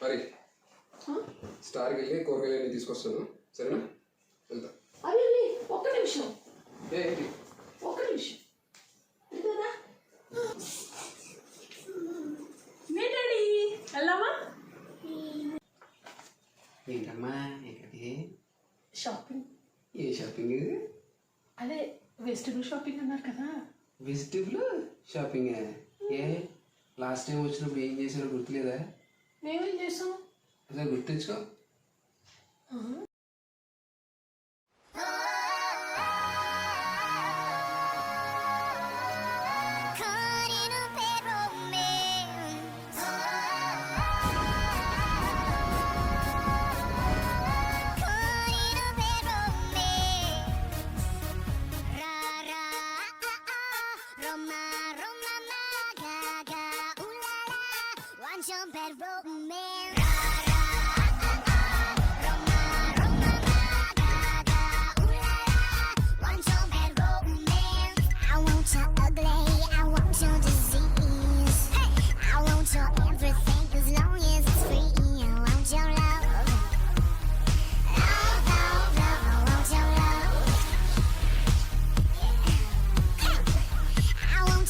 మరి స్టార్కి వెళ్ళి కూరగాయలు తీసుకొస్తాను, సరేనా? వెళ్తా. అరే ఒక్క నిమిషం, ఏంటి? ఒక్క నిమిషం. డాడీ వెళ్దామా? ఏంటమ్మా ఎక్కడికి? షాపింగ్. ఏ షాపింగ్? అదే వెజిటబుల్ షాపింగ్ అన్నారు కదా. Vegetable shopping? ఏ లాస్ట్ టైం వచ్చినప్పుడు ఏం చేసారో గుర్తులేదా? మేమేం చేసాం? అదే గుర్తుంచుకో.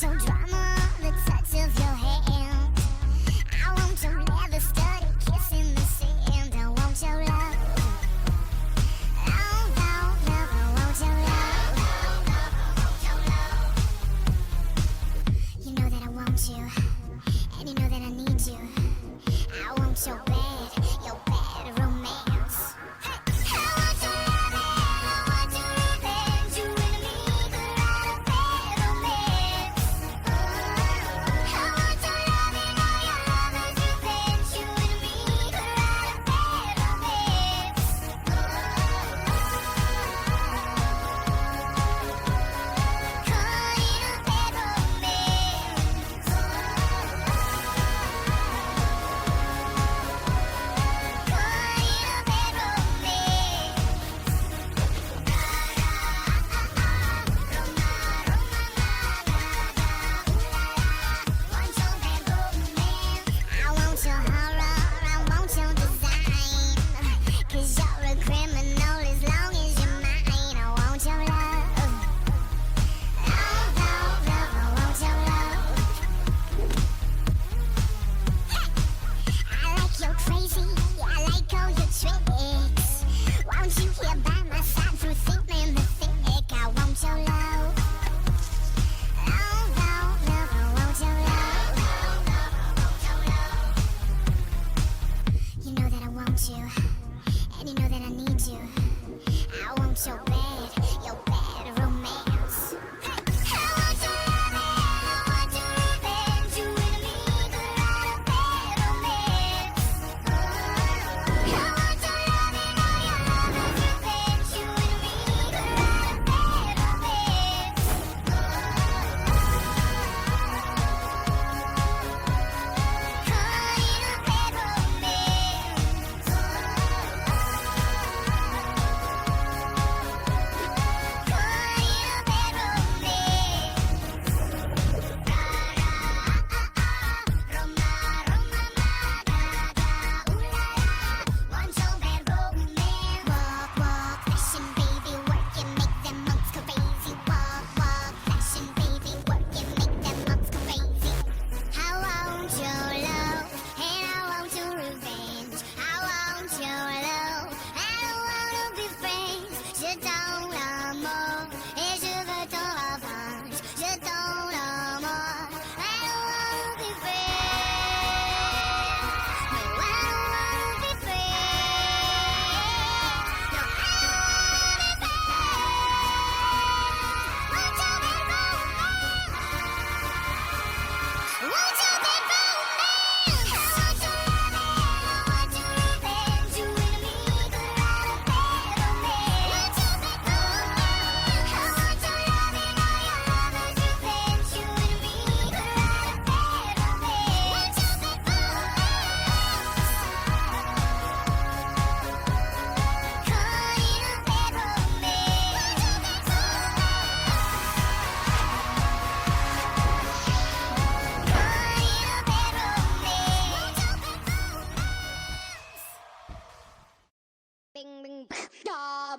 Some drama, the touch of your hand. I want to never study.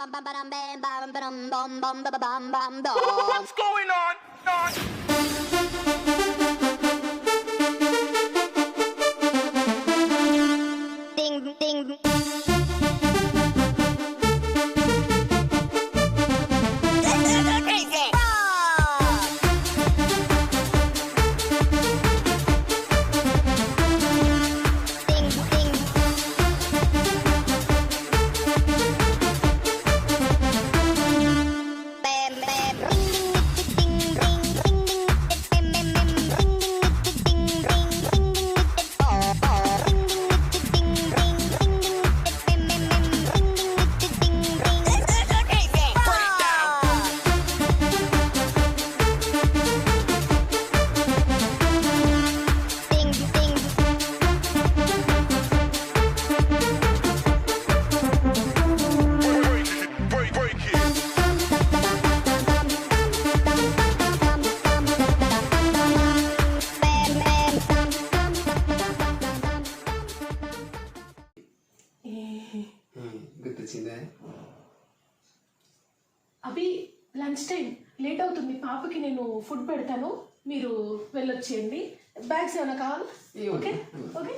What's going on? Ding, ding. Crazy. Ding, ding. Bam, bam. Ding, ding, ding, ding, ding, ding, ding, ding, ding, ding, ding, ding, ding, oh, oh. Ding, ding, ding, ding, ding, ding, ding, ding, ding, ding, ding, crazy. Put it down. Ding, ding. Break it. Bam, bam. గుర్తొచ్చిందా? అభి lunch time late అవుతుంది, పాపకి నేను food పెడతాను, మీరు వెళ్ళొచ్చేయండి. Bags ఏమైనా కావాలా? ఏమన్నా? Okay okay